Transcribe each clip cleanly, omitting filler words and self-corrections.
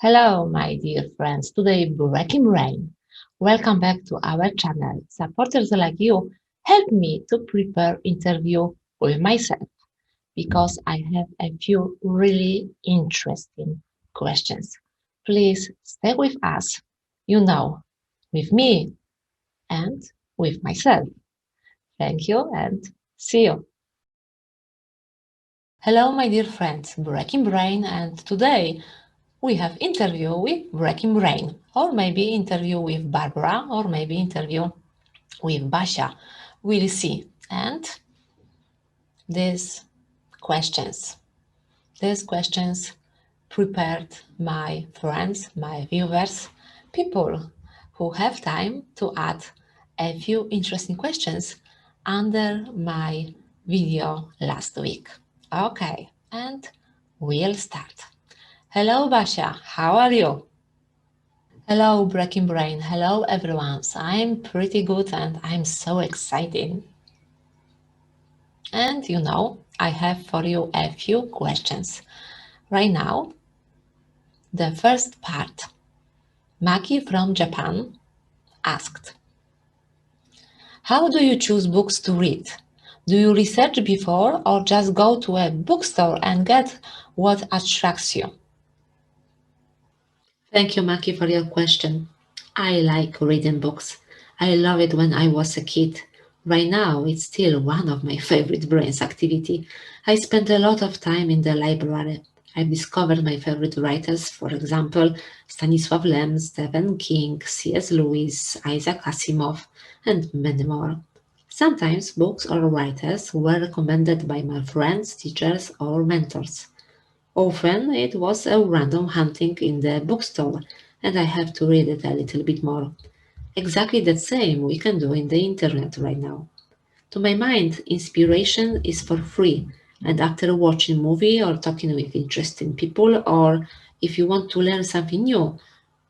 Hello, my dear friends. Today, Breaking Rain. Welcome back to our channel. Supporters like you help me to prepare interview with myself because I have a few really interesting questions. Please stay with us, with me and with myself. Thank you and see you. Hello, my dear friends, Breaking Brain, and today we have interview with Breaking Brain, or maybe interview with Barbara, or maybe interview with Basia. We'll see. And these questions, these questions prepared my friends, my viewers, people who have time to add a few interesting questions under my video last week. Okay, and we'll start. Hello, Basia. How are you? Hello, Breaking Brain. Hello, everyone. So I'm pretty good and I'm so excited. And I have for you a few questions. Right now, the first part. Maki from Japan asked, how do you choose books to read? Do you research before or just go to a bookstore and get what attracts you? Thank you, Maki, for your question. I like reading books. I love it when I was a kid. Right now, it's still one of my favorite brains activity. I spend a lot of time in the library. I've discovered my favorite writers, for example, Stanisław Lem, Stephen King, C.S. Lewis, Isaac Asimov, and many more. Sometimes books or writers were recommended by my friends, teachers, or mentors. Often it was a random hunting in the bookstore, and I have to read it a little bit more. Exactly the same we can do in the internet right now. To my mind, inspiration is for free, and after watching a movie or talking with interesting people, or if you want to learn something new,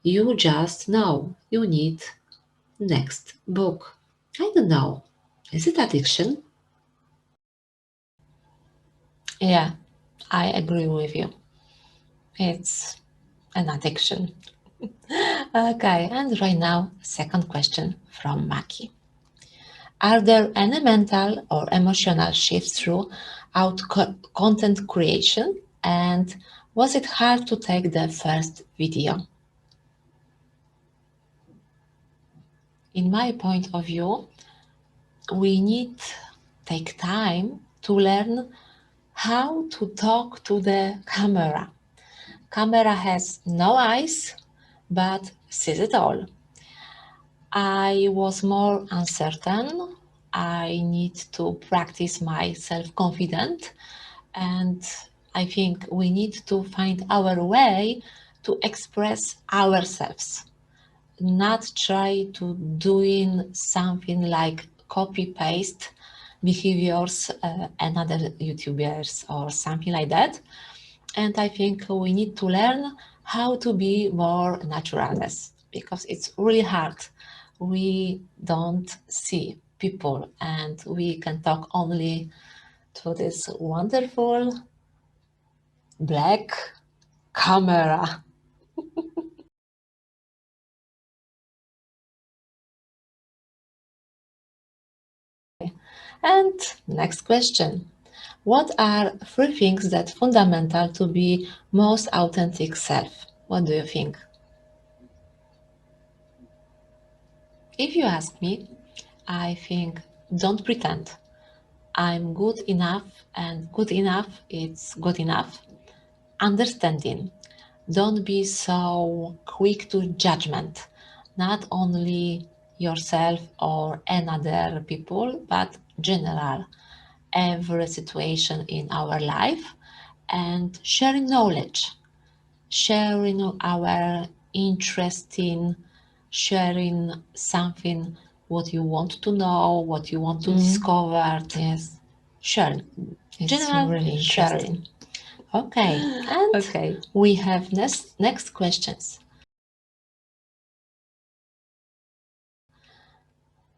you just know you need next book. I don't know. Is it addiction? Yeah, I agree with you. It's an addiction. Okay, and right now, second question from Maki. Are there any mental or emotional shifts throughout content creation? And was it hard to take the first video? In my point of view, we need take time to learn how to talk to the camera. Camera has no eyes, but sees it all. I was more uncertain. I need to practice my self-confidence, and I think we need to find our way to express ourselves, not try to doing something like copy paste behaviors another YouTubers or something like that. And I think we need to learn how to be more naturalness because it's really hard. We don't see people and we can talk only to this wonderful black camera. And next question. What are three things that fundamental to be most authentic self? What do you think? If you ask me, I think don't pretend. I'm good enough and good enough, it's good enough. Understanding. Don't be so quick to judgment, not only yourself or another people, but general, every situation in our life and sharing knowledge, sharing our interesting, sharing something what you want to know, what you want to discover. Yes, sharing. It's general really sharing. Okay, and okay, we have next questions.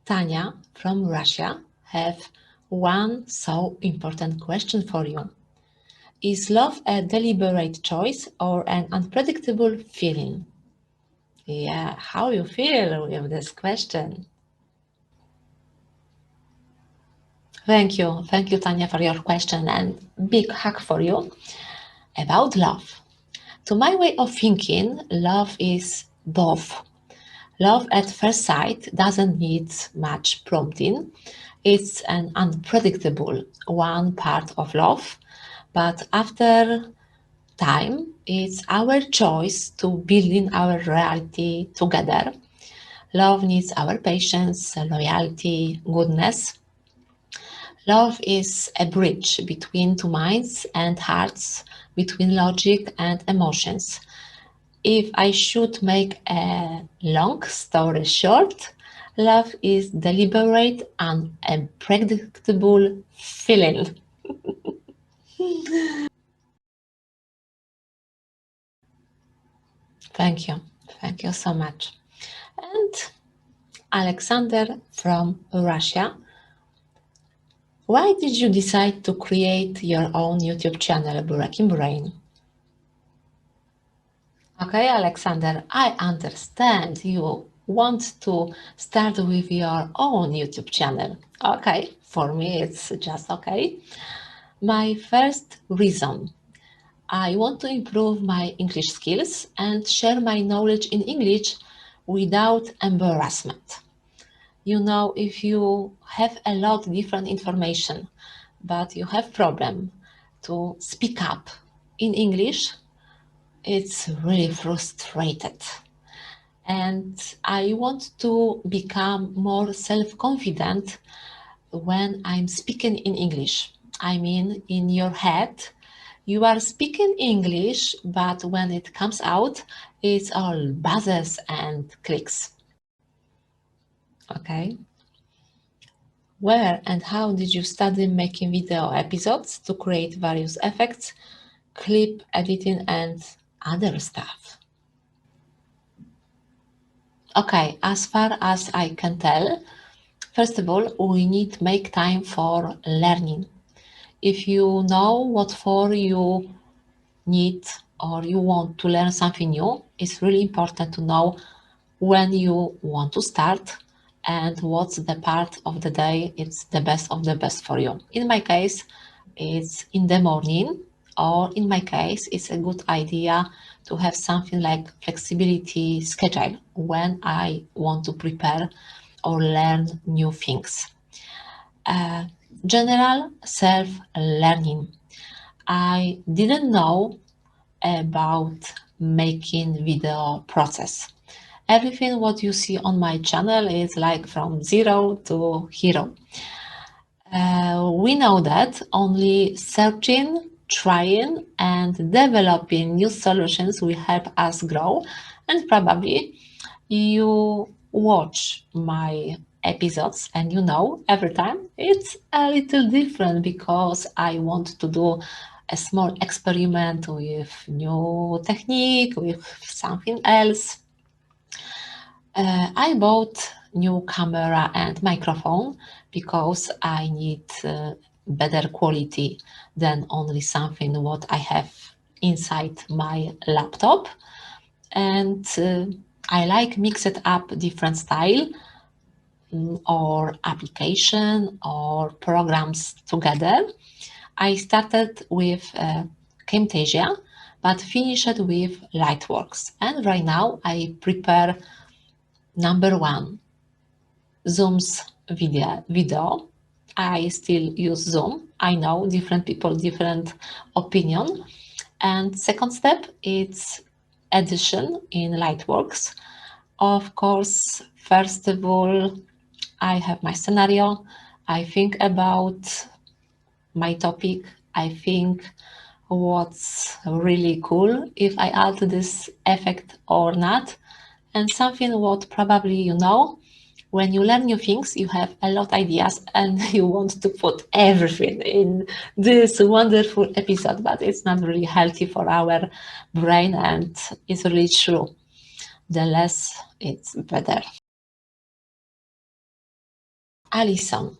Tanya from Russia have one so important question for you. Is love a deliberate choice or an unpredictable feeling? Yeah, how you feel with this question? Thank you, Tanya, for your question, and big hug for you. About love. To my way of thinking, love is both. Love at first sight doesn't need much prompting. It's an unpredictable one part of love, but after time, it's our choice to build in our reality together. Love needs our patience, loyalty, goodness. Love is a bridge between two minds and hearts, between logic and emotions. If I should make a long story short, love is deliberate and unpredictable feeling. Thank you. Thank you so much. And Alexander from Russia, why did you decide to create your own YouTube channel, Breaking Brain? Okay, Alexander, I understand you want to start with your own YouTube channel. Okay, for me it's just okay. My first reason, I want to improve my English skills and share my knowledge in English without embarrassment. You know, if you have a lot of different information, but you have problem to speak up in English, it's really frustrated. And I want to become more self-confident when I'm speaking in English. I mean, in your head, you are speaking English, but when it comes out, it's all buzzes and clicks. Okay. Where and how did you study making video episodes to create various effects, clip editing, and other stuff? Okay, as far as I can tell, first of all, we need to make time for learning. If you know what for you need or you want to learn something new, it's really important to know when you want to start and what's the part of the day it's the best of the best for you. In my case, it's in the morning, or in my case, it's a good idea to have something like flexibility schedule when I want to prepare or learn new things. Uh, General self-learning. I didn't know about making video process. Everything what you see on my channel is like from zero to hero. We know that only searching, trying, and developing new solutions will help us grow. And probably you watch my episodes and you know every time it's a little different because I want to do a small experiment with new technique, with something else. I bought new camera and microphone because I need better quality than only something what I have inside my laptop. And I like mix it up different style or application or programs together. I started with Camtasia, but finished with Lightworks. And right now I prepare number one, Zoom's video. I still use Zoom. I know different people, different opinion. And second step, it's edition in Lightworks. Of course, first of all, I have my scenario. I think about my topic. I think what's really cool if I add this effect or not. And something what probably you know, when you learn new things, you have a lot of ideas and you want to put everything in this wonderful episode, but it's not really healthy for our brain and it's really true. The less, it's better. Alison,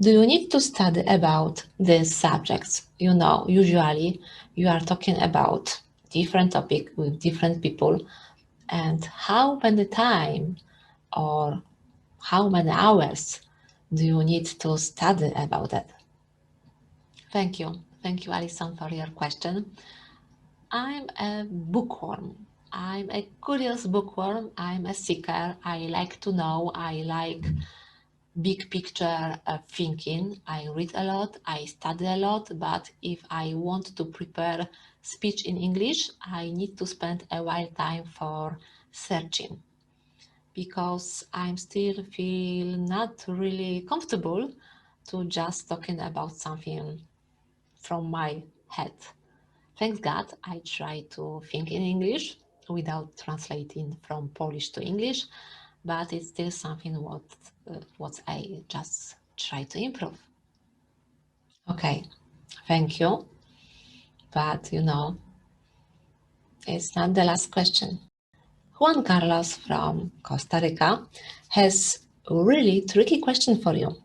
Do you need to study about these subjects? You know, usually you are talking about different topic with different people, and how many time or how many hours do you need to study about it? Thank you. Thank you, Alison, for your question. I'm a bookworm. I'm a curious bookworm. I'm a seeker. I like to know. I like big picture thinking. I read a lot. I study a lot. But if I want to prepare speech in English, I need to spend a while time for searching because I'm still feel not really comfortable to just talking about something from my head. Thanks God, I try to think in English without translating from Polish to English, but it's still something what I just try to improve. Okay, thank you. But it's not the last question. Juan Carlos from Costa Rica has a really tricky question for you.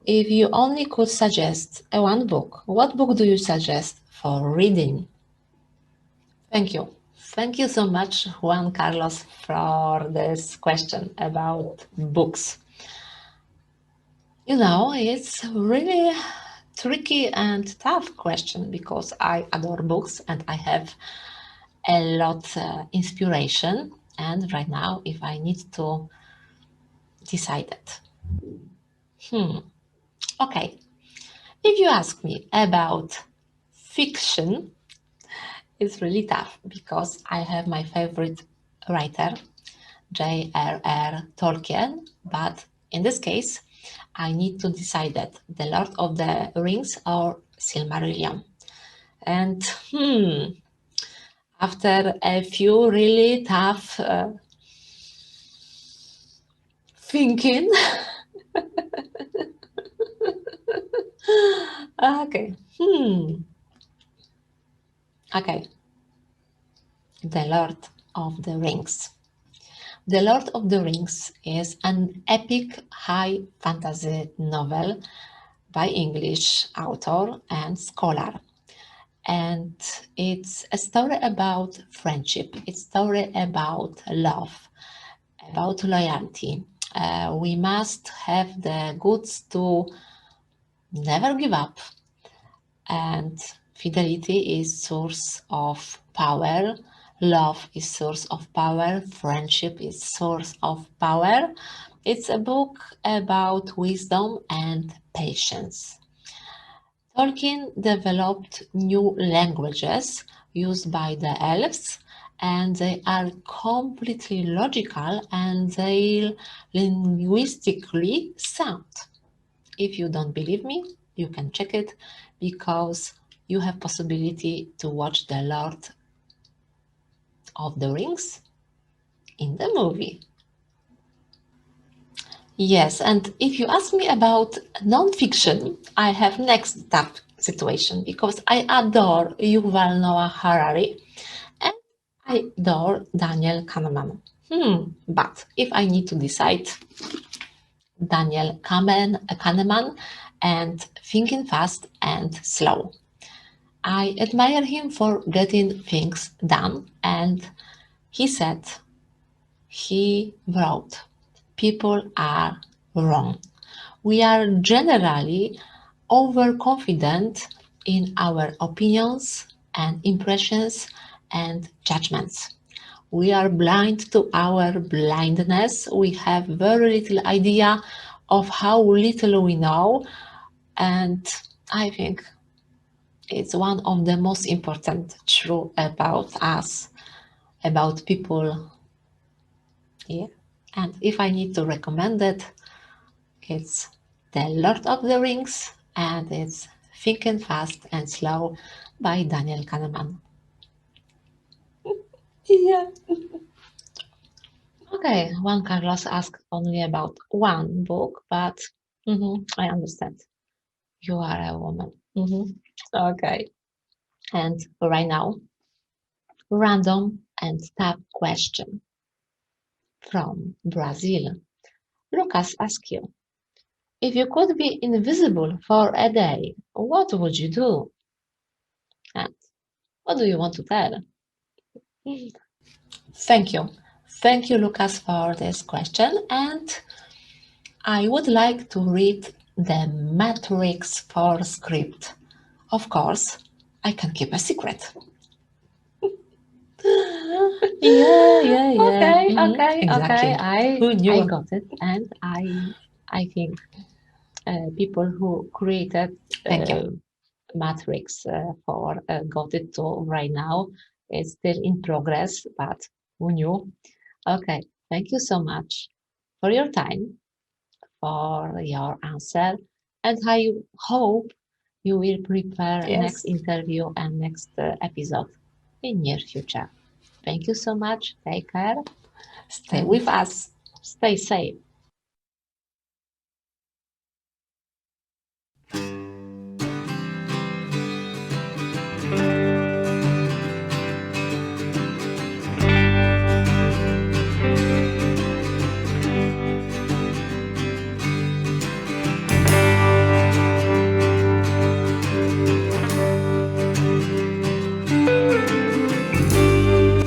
If you only could suggest one book, what book do you suggest for reading? Thank you. Thank you so much, Juan Carlos, for this question about books. It's really tricky and tough question because I adore books and I have a lot inspiration. And right now, if I need to decide it, okay. If you ask me about fiction, it's really tough because I have my favorite writer, J.R.R. Tolkien, but in this case, I need to decide that The Lord of the Rings or Silmarillion. And after a few really tough thinking, okay, okay, The Lord of the Rings. The Lord of the Rings is an epic high fantasy novel by English author and scholar. And it's a story about friendship. It's a story about love, about loyalty. We must have the goods to never give up, and fidelity is source of power. Love is source of power. Friendship is source of power. It's a book about wisdom and patience. Tolkien developed new languages used by the elves, and they are completely logical and they linguistically sound. If you don't believe me, you can check it because you have possibility to watch The Lord of the Rings in the movie. Yes, and if you ask me about non-fiction, I have next tough situation because I adore Yuval Noah Harari and I adore Daniel Kahneman. But if I need to decide, Kahneman and Thinking Fast and Slow. I admire him for getting things done, and he said, he wrote, people are wrong. We are generally overconfident in our opinions and impressions and judgments. We are blind to our blindness. We have very little idea of how little we know. And I think it's one of the most important truth about us, about people. Yeah. And if I need to recommend it, it's The Lord of the Rings and it's Thinking Fast and Slow by Daniel Kahneman. Yeah. Okay, Juan Carlos asked only about one book, but I understand. You are a woman. Okay. And right now, random and tough question from Brazil. Lucas asks you, If you could be invisible for a day, what would you do? And what do you want to tell? Thank you. Thank you, Lucas, for this question. And I would like to read the matrix for script. Of course, I can keep a secret. Yeah. Okay. Exactly. Who I knew? got it, and I think people who created Thank you. Matrix for got it to right now. It's still in progress, but who knew? Okay, thank you so much for your time, for your answer, and I hope you will prepare next Yes. interview and next episode in near future. Thank you so much. Take care Stay and with us. stay safe.